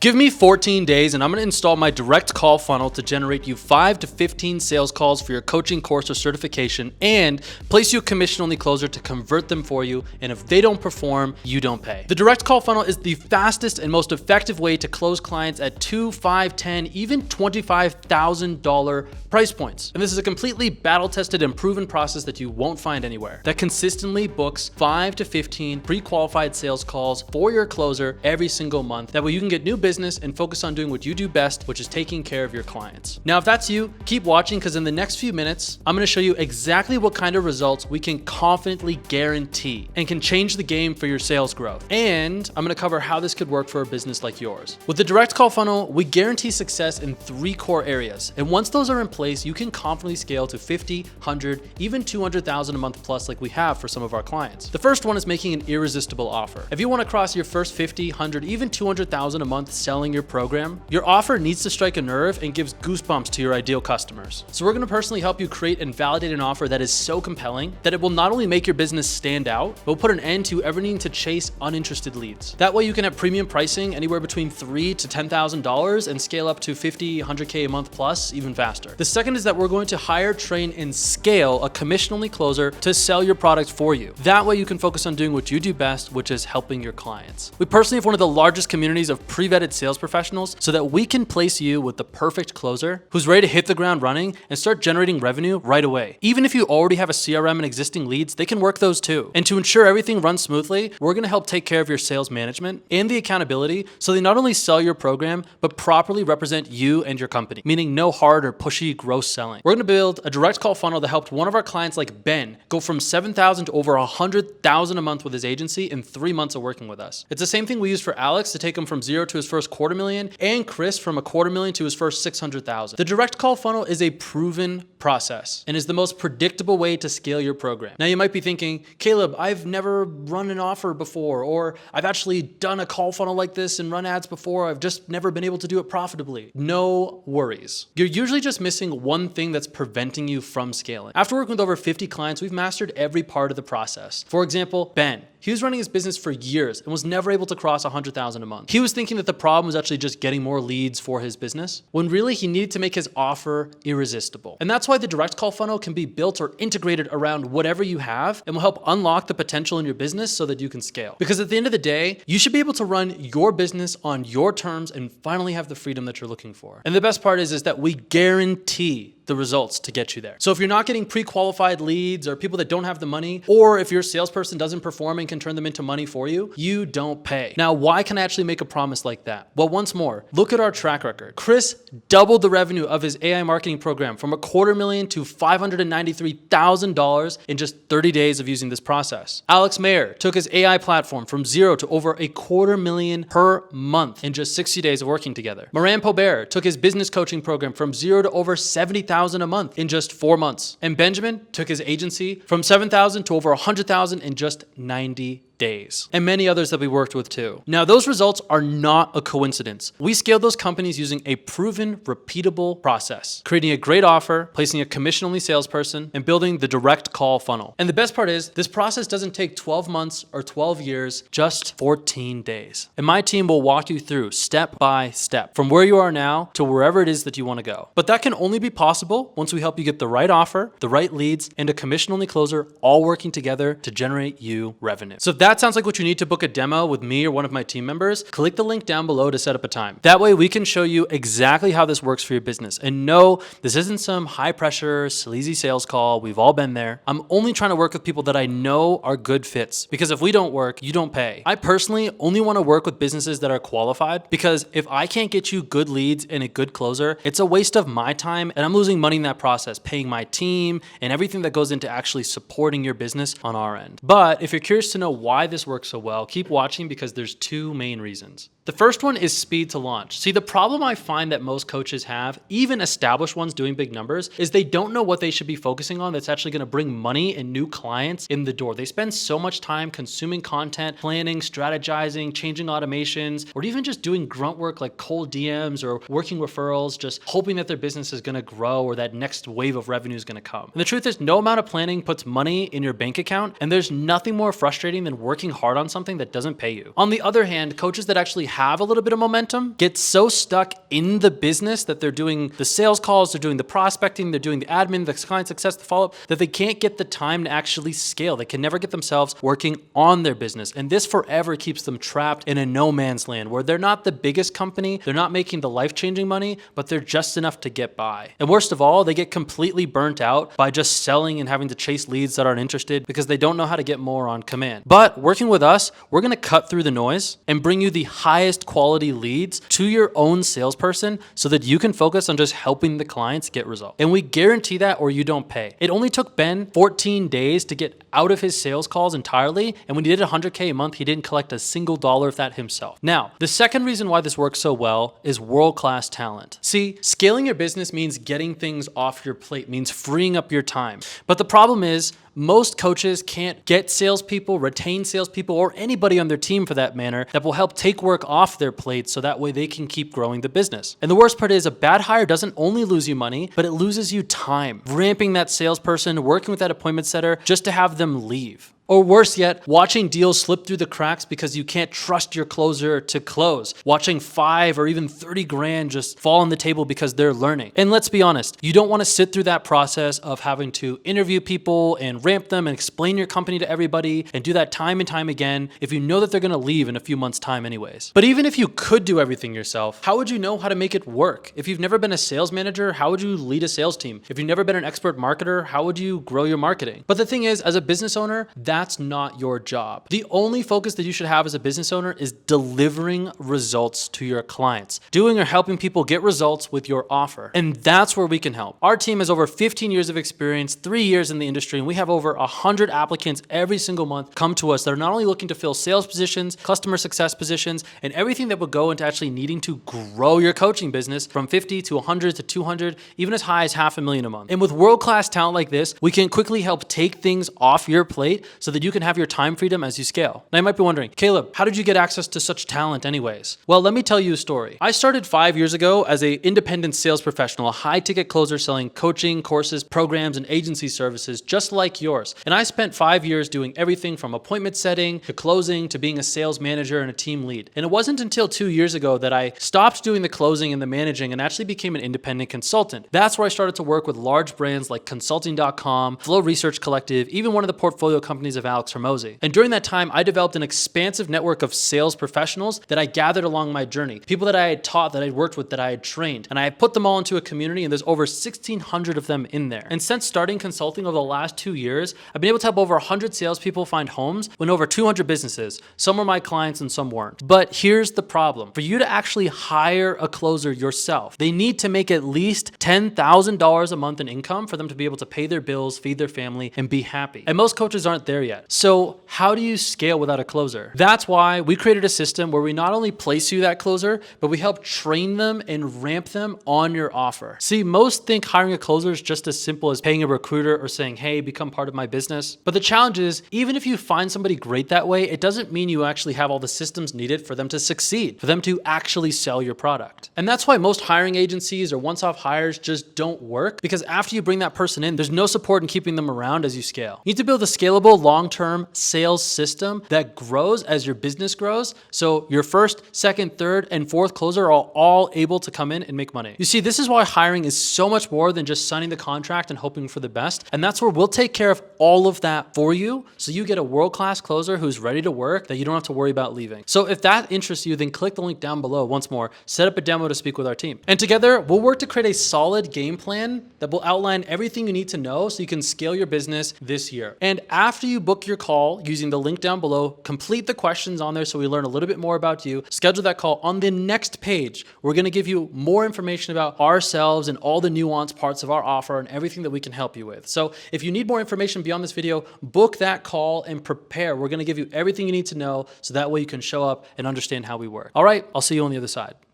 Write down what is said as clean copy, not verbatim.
Give me 14 days and I'm going to install my direct call funnel to generate you 5 to 15 sales calls for your coaching course or certification and place you a commission-only closer to convert them for you. And if they don't perform, you don't pay. The direct call funnel is the fastest and most effective way to close clients at $2, $5, $10, even $25,000 price points. And this is a completely battle-tested and proven process that you won't find anywhere that consistently books 5 to 15 pre-qualified sales calls for your closer every single month. That way you can get new business and focus on doing what you do best, which is taking care of your clients. Now, if that's you, keep watching because in the next few minutes, I'm going to show you exactly what kind of results we can confidently guarantee and can change the game for your sales growth. And I'm going to cover how this could work for a business like yours. With the direct call funnel, we guarantee success in 3 core areas. And once those are in place, you can confidently scale to 50, 100, even 200,000 a month plus like we have for some of our clients. The first one is making an irresistible offer. If you want to cross your first 50, 100, even 200,000 a month selling your program, your offer needs to strike a nerve and gives goosebumps to your ideal customers. So we're going to personally help you create and validate an offer that is so compelling that it will not only make your business stand out, but will put an end to ever needing to chase uninterested leads. That way you can have premium pricing anywhere between $3,000 to $10,000 and scale up to 50, 100K a month plus even faster. The second is that we're going to hire, train, and scale a commission-only closer to sell your product for you. That way you can focus on doing what you do best, which is helping your clients. We personally have one of the largest communities of pre-vetted sales professionals so that we can place you with the perfect closer who's ready to hit the ground running and start generating revenue right away. Even if you already have a CRM and existing leads, they can work those too. And to ensure everything runs smoothly, we're going to help take care of your sales management and the accountability so they not only sell your program, but properly represent you and your company, meaning no hard or pushy gross selling. We're going to build a direct call funnel that helped one of our clients like Ben go from 7,000 to over 100,000 a month with his agency in 3 months of working with us. It's the same thing we used for Alex to take him from 0 to his first $250,000 and Chris from a $250,000 to his first $600,000. The direct call funnel is a proven process and is the most predictable way to scale your program. Now you might be thinking, Caleb, I've never run an offer before, or I've actually done a call funnel like this and run ads before. I've just never been able to do it profitably. No worries. You're usually just missing one thing that's preventing you from scaling. After working with over 50 clients, we've mastered every part of the process. For example, Ben, he was running his business for years and was never able to cross 100,000 a month. He was thinking that the problem was actually just getting more leads for his business, when really he needed to make his offer irresistible. And that's why the direct call funnel can be built or integrated around whatever you have and will help unlock the potential in your business so that you can scale. Because at the end of the day, you should be able to run your business on your terms and finally have the freedom that you're looking for. And the best part is that we guarantee the results to get you there. So if you're not getting pre-qualified leads or people that don't have the money, or if your salesperson doesn't perform and can turn them into money for you, you don't pay. Now, why can I actually make a promise like that? Well, once more, look at our track record. Chris doubled the revenue of his AI marketing program from $250,000 to $593,000 in just 30 days of using this process. Alex Mayer took his AI platform from 0 to over $250,000 per month in just 60 days of working together. Moran Pobert took his business coaching program from 0 to over $70,000 a month in just 4 months. And Benjamin took his agency from 7,000 to over 100,000 in just 90 days. And many others that we worked with too. Now, those results are not a coincidence. We scaled those companies using a proven, repeatable process, creating a great offer, placing a commission-only salesperson, and building the direct call funnel. And the best part is, this process doesn't take 12 months or 12 years, just 14 days. And my team will walk you through step by step, from where you are now to wherever it is that you want to go. But that can only be possible once we help you get the right offer, the right leads, and a commission-only closer all working together to generate you revenue. So if that sounds like what you need to book a demo with me or one of my team members, click the link down below to set up a time. That way we can show you exactly how this works for your business. And no, this isn't some high pressure, sleazy sales call. We've all been there. I'm only trying to work with people that I know are good fits, because if we don't work, you don't pay. I personally only want to work with businesses that are qualified, because if I can't get you good leads and a good closer, it's a waste of my time and I'm losing money in that process, paying my team and everything that goes into actually supporting your business on our end. But if you're curious to know why this works so well, keep watching, because there's 2 main reasons. The first one is speed to launch. See, the problem I find that most coaches have, even established ones doing big numbers, is they don't know what they should be focusing on that's actually going to bring money and new clients in the door. They spend so much time consuming content, planning, strategizing, changing automations, or even just doing grunt work like cold DMs or working referrals, just hoping that their business is going to grow or that next wave of revenue is going to come. And the truth is, no amount of planning puts money in your bank account, and there's nothing more frustrating than working hard on something that doesn't pay you. On the other hand, coaches that actually have a little bit of momentum get so stuck in the business that they're doing the sales calls, they're doing the prospecting, they're doing the admin, the client success, the follow-up, that they can't get the time to actually scale. They can never get themselves working on their business. And this forever keeps them trapped in a no man's land where they're not the biggest company, they're not making the life-changing money, but they're just enough to get by. And worst of all, they get completely burnt out by just selling and having to chase leads that aren't interested because they don't know how to get more on command. But working with us, we're going to cut through the noise and bring you the highest quality leads to your own salesperson so that you can focus on just helping the clients get results. And we guarantee that or you don't pay. It only took Ben 14 days to get out of his sales calls entirely. And when he did $100K a month, he didn't collect a single dollar of that himself. Now, the second reason why this works so well is world-class talent. See, scaling your business means getting things off your plate, means freeing up your time. But the problem is, most coaches can't get salespeople, retain salespeople, or anybody on their team for that matter that will help take work off their plate so that way they can keep growing the business. And the worst part is a bad hire doesn't only lose you money, but it loses you time. Ramping that salesperson, working with that appointment setter just to have them leave. Or worse yet, watching deals slip through the cracks because you can't trust your closer to close. Watching 5 or even 30 grand just fall on the table because they're learning. And let's be honest, you don't want to sit through that process of having to interview people and ramp them and explain your company to everybody and do that time and time again if you know that they're going to leave in a few months' time anyways. But even if you could do everything yourself, how would you know how to make it work? If you've never been a sales manager, how would you lead a sales team? If you've never been an expert marketer, how would you grow your marketing? But the thing is, as a business owner, that's not your job. The only focus that you should have as a business owner is delivering results to your clients, doing or helping people get results with your offer. And that's where we can help. Our team has over 15 years of experience, 3 years in the industry, and we have over 100 applicants every single month come to us that are not only looking to fill sales positions, customer success positions, and everything that would go into actually needing to grow your coaching business from 50 to 100 to 200, even as high as $500,000 a month. And with world-class talent like this, we can quickly help take things off your plate so that you can have your time freedom as you scale. Now you might be wondering, Caleb, how did you get access to such talent anyways? Well, let me tell you a story. I started 5 years ago as an independent sales professional, a high ticket closer selling coaching, courses, programs, and agency services just like yours. And I spent 5 years doing everything from appointment setting to closing to being a sales manager and a team lead. And it wasn't until 2 years ago that I stopped doing the closing and the managing and actually became an independent consultant. That's where I started to work with large brands like consulting.com, Flow Research Collective, even one of the portfolio companies of Alex Hormozi. And during that time, I developed an expansive network of sales professionals that I gathered along my journey. People that I had taught, that I had worked with, that I had trained. And I had put them all into a community, and there's over 1,600 of them in there. And since starting consulting over the last 2 years, I've been able to help over 100 salespeople find homes in over 200 businesses. Some were my clients and some weren't. But here's the problem. For you to actually hire a closer yourself, they need to make at least $10,000 a month in income for them to be able to pay their bills, feed their family, and be happy. And most coaches aren't there yet. So how do you scale without a closer? That's why we created a system where we not only place you that closer, but we help train them and ramp them on your offer. See, most think hiring a closer is just as simple as paying a recruiter or saying, hey, become part of my business. But the challenge is, even if you find somebody great that way, it doesn't mean you actually have all the systems needed for them to succeed, for them to actually sell your product. And that's why most hiring agencies or once-off hires just don't work, because after you bring that person in, there's no support in keeping them around as you scale. You need to build a scalable, long-term sales system that grows as your business grows. So your first, second, third, and fourth closer are all able to come in and make money. You see, this is why hiring is so much more than just signing the contract and hoping for the best. And that's where we'll take care of all of that for you. So you get a world-class closer who's ready to work that you don't have to worry about leaving. So if that interests you, then click the link down below. Once more, set up a demo to speak with our team. And together, we'll work to create a solid game plan that will outline everything you need to know so you can scale your business this year. And after you book your call using the link down below, complete the questions on there so we learn a little bit more about you, schedule that call. On the next page, we're going to give you more information about ourselves and all the nuanced parts of our offer and everything that we can help you with. So if you need more information beyond this video, book that call and prepare. We're going to give you everything you need to know so that way you can show up and understand how we work. All right, I'll see you on the other side.